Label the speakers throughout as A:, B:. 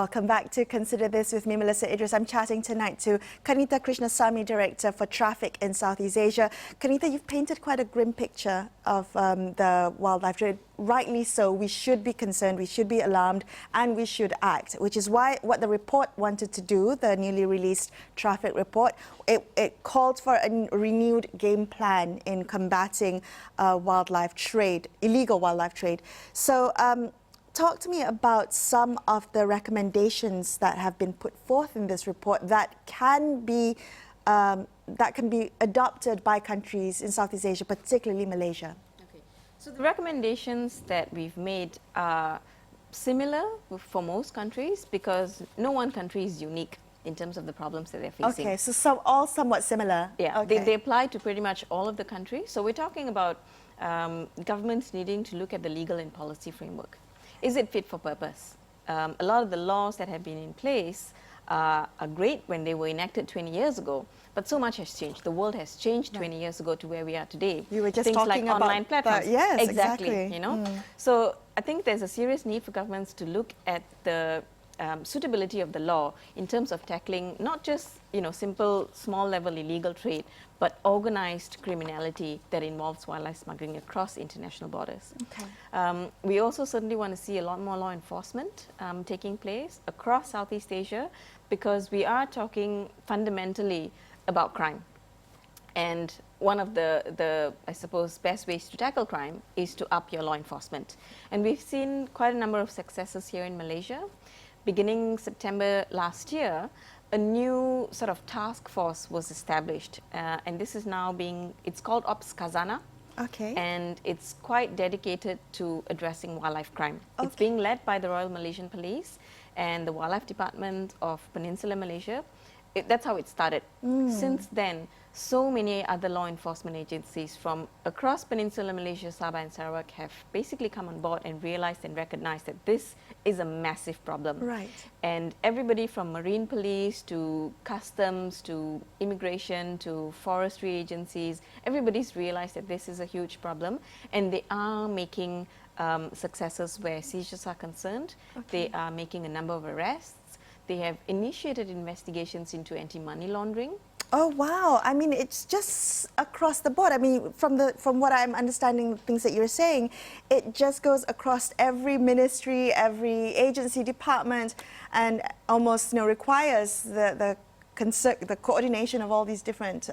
A: Welcome back to Consider This with me, Melisa Idris. I'm chatting tonight to Kanitha Krishnasamy, Director for Traffic in Southeast Asia. Kanitha, you've painted quite a grim picture of the wildlife trade. Rightly so, we should be concerned, we should be alarmed, and we should act, which is why what the report wanted to do, the newly released traffic report, it called for a renewed game plan in combating wildlife trade, illegal wildlife trade. So, talk to me about some of the recommendations that have been put forth in this report that can be adopted by countries in Southeast Asia, particularly Malaysia.
B: Okay. So the recommendations that we've made are similar for most countries because no one country is unique in terms of the problems that they're facing.
A: Okay, so all somewhat similar.
B: Yeah,
A: okay.
B: they apply to pretty much all of the countries. So we're talking about governments needing to look at the legal and policy framework. Is it fit for purpose? A lot of the laws that have been in place are great when they were enacted 20 years ago, but so much has changed. The world has changed 20 years ago to where we are today.
A: You were just
B: Things
A: talking
B: like
A: about
B: online platforms.
A: Yes, exactly.
B: You know, so I think there's a serious need for governments to look at the suitability of the law in terms of tackling not just simple small level illegal trade, but organized criminality that involves wildlife smuggling across international borders.
A: Okay.
B: We also certainly want to see a lot more law enforcement taking place across Southeast Asia because we are talking fundamentally about crime. And one of the I suppose, best ways to tackle crime is to up your law enforcement. And we've seen quite a number of successes here in Malaysia. Beginning September last year, a new sort of task force was established, and this is now it's called Ops Khazanah.
A: Okay.
B: And it's quite dedicated to addressing wildlife crime.
A: Okay.
B: It's being led by the Royal Malaysian Police and the Wildlife Department of Peninsular Malaysia. That's how it started. Since then, so many other law enforcement agencies from across Peninsular Malaysia, Sabah and Sarawak have basically come on board and realized and recognized that this is a massive problem.
A: Right.
B: And everybody from marine police to customs to immigration to forestry agencies, everybody's realized that this is a huge problem, and they are making successes where seizures are concerned.
A: Okay.
B: They are making a number of arrests. They have initiated investigations into anti-money laundering.
A: Oh wow! I mean, it's just across the board. I mean, from what I'm understanding, the things that you're saying, it just goes across every ministry, every agency, department, and almost requires the coordination of all these different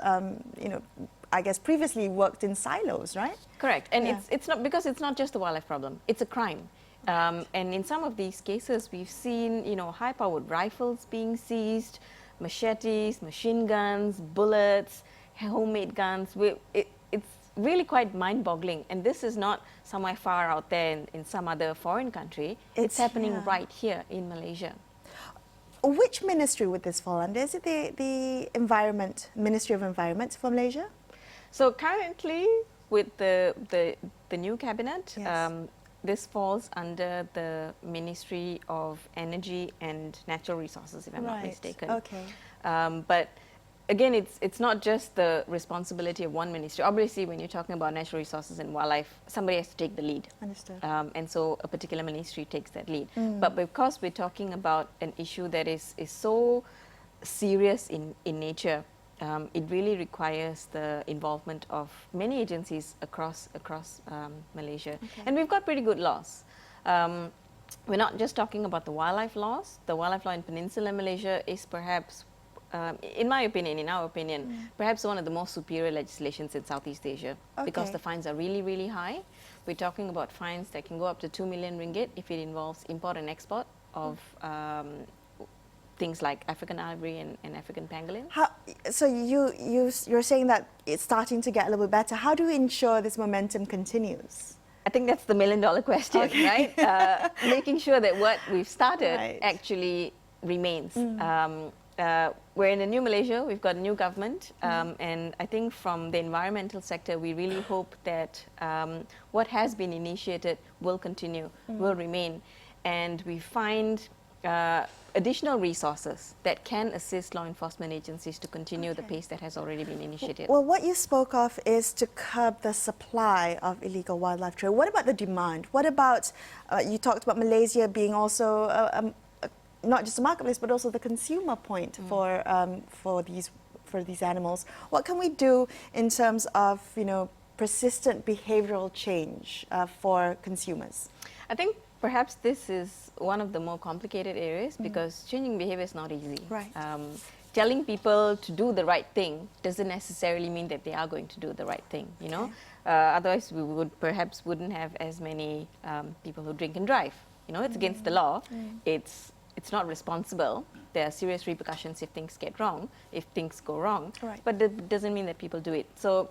A: I guess previously worked in silos, right?
B: Correct, and
A: Yeah.
B: it's not because it's not just a wildlife problem; it's a crime. And in some of these cases, we've seen high-powered rifles being seized, machetes, machine guns, bullets, homemade guns. It's really quite mind-boggling, and this is not somewhere far out there in some other foreign country. It's happening right here in Malaysia.
A: Which ministry would this fall under? Is it the Ministry of Environment for Malaysia?
B: So currently, with the new cabinet,
A: Yes.
B: This falls under the Ministry of Energy and Natural Resources, if I'm not mistaken.
A: Okay.
B: But again, it's not just the responsibility of one ministry. Obviously, when you're talking about natural resources and wildlife, somebody has to take the lead.
A: Understood.
B: And so a particular ministry takes that lead. But because we're talking about an issue that is so serious in nature, it really requires the involvement of many agencies across Malaysia.
A: Okay.
B: And we've got pretty good laws. We're not just talking about the wildlife laws. The wildlife law in Peninsular Malaysia is perhaps, in our opinion, perhaps one of the most superior legislations in Southeast Asia, because the fines are really, really high. We're talking about fines that can go up to 2 million ringgit if it involves import and export of things like African ivory and African pangolin.
A: So you're saying that it's starting to get a little bit better. How do we ensure this momentum continues?
B: I think that's the million-dollar question, right? Making sure that what we've started actually remains. We're in a new Malaysia, we've got a new government, and I think from the environmental sector, we really hope that what has been initiated will continue, will remain, and we find additional resources that can assist law enforcement agencies to continue the pace that has already been initiated.
A: Well, what you spoke of is to curb the supply of illegal wildlife trade. What about the demand? What about, you talked about Malaysia being also not just the marketplace, but also the consumer point for these animals. What can we do in terms of, you know, persistent behavioral change for consumers?
B: I think perhaps this is one of the more complicated areas because changing behavior is not easy.
A: Right.
B: Telling people to do the right thing doesn't necessarily mean that they are going to do the right thing, you know. Otherwise, we would perhaps wouldn't have as many people who drink and drive. You know, it's against the law. It's not responsible. There are serious repercussions if things get wrong, if things go wrong.
A: Right.
B: But that doesn't mean that people do it. So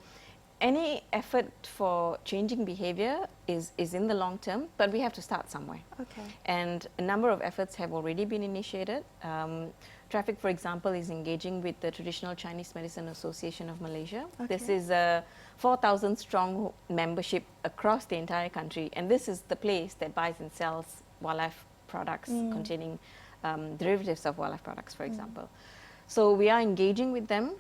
B: any effort for changing behavior is in the long term, but we have to start somewhere.
A: Okay.
B: And a number of efforts have already been initiated. Traffic, for example, is engaging with the Traditional Chinese Medicine Association of Malaysia.
A: Okay.
B: This is a 4,000 strong membership across the entire country, and this is the place that buys and sells wildlife products containing derivatives of wildlife products, for example. So we are engaging with them.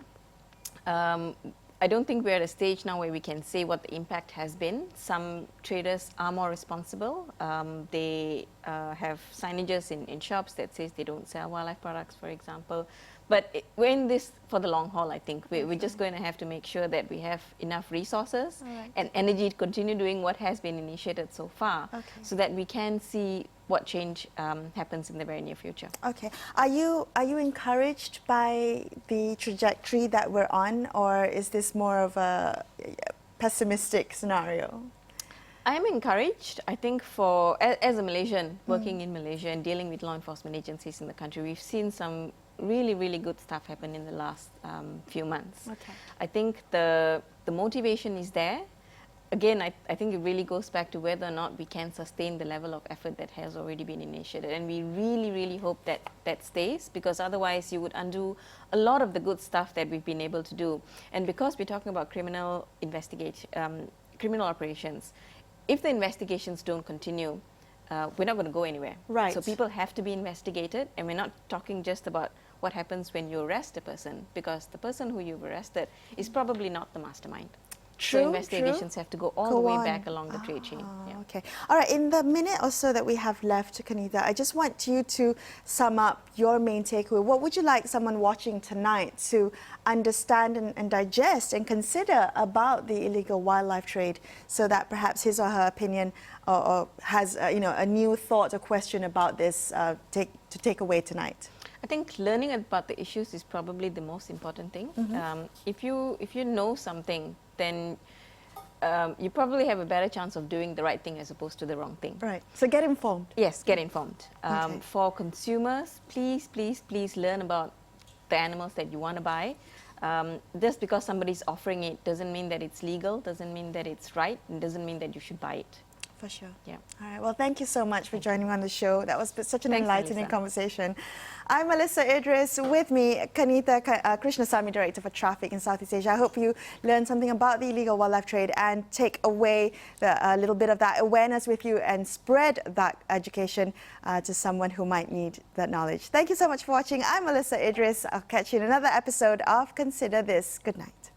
B: I don't think we're at a stage now where we can say what the impact has been. Some traders are more responsible. They have signages in shops that says they don't sell wildlife products, for example. But we're in this for the long haul, I think. We're just going to have to make sure that we have enough resources and energy to continue doing what has been initiated so far so that we can see what change happens in the very near future.
A: Okay. Are you encouraged by the trajectory that we're on, or is this more of a pessimistic scenario?
B: I'm encouraged. I think as a Malaysian working in Malaysia and dealing with law enforcement agencies in the country, we've seen some really, really good stuff happen in the last few months.
A: Okay.
B: I think the motivation is there. Again, I think it really goes back to whether or not we can sustain the level of effort that has already been initiated. And we really, really hope that that stays, because otherwise you would undo a lot of the good stuff that we've been able to do. And because we're talking about criminal operations, if the investigations don't continue, we're not going to go anywhere.
A: Right.
B: So people have to be investigated, and we're not talking just about what happens when you arrest a person, because the person who you've arrested is probably not the mastermind.
A: True,
B: so investigations have to go all the way back along the trade chain.
A: Okay. All right. In the minute or so that we have left, Kanitha, I just want you to sum up your main takeaway. What would you like someone watching tonight to understand and digest and consider about the illegal wildlife trade, so that perhaps his or her opinion or has a new thought or question about this to take away tonight?
B: I think learning about the issues is probably the most important thing. If you know something, then you probably have a better chance of doing the right thing as opposed to the wrong thing.
A: Right. So get informed.
B: Yes, get informed. For consumers, please learn about the animals that you want to buy. Just because somebody's offering it doesn't mean that it's legal, doesn't mean that it's right, and doesn't mean that you should buy it.
A: For sure.
B: Yeah.
A: All right. Well, thank you so much for joining me on the show. That was such an
B: Thanks,
A: enlightening
B: Melisa.
A: conversation. I'm Melisa Idris. With me, Kanitha Krishnasamy, Director for Traffic in Southeast Asia. I hope you learned something about the illegal wildlife trade and take away a little bit of that awareness with you and spread that education to someone who might need that knowledge. Thank you so much for watching. I'm Melisa Idris. I'll catch you in another episode of Consider This. Good night.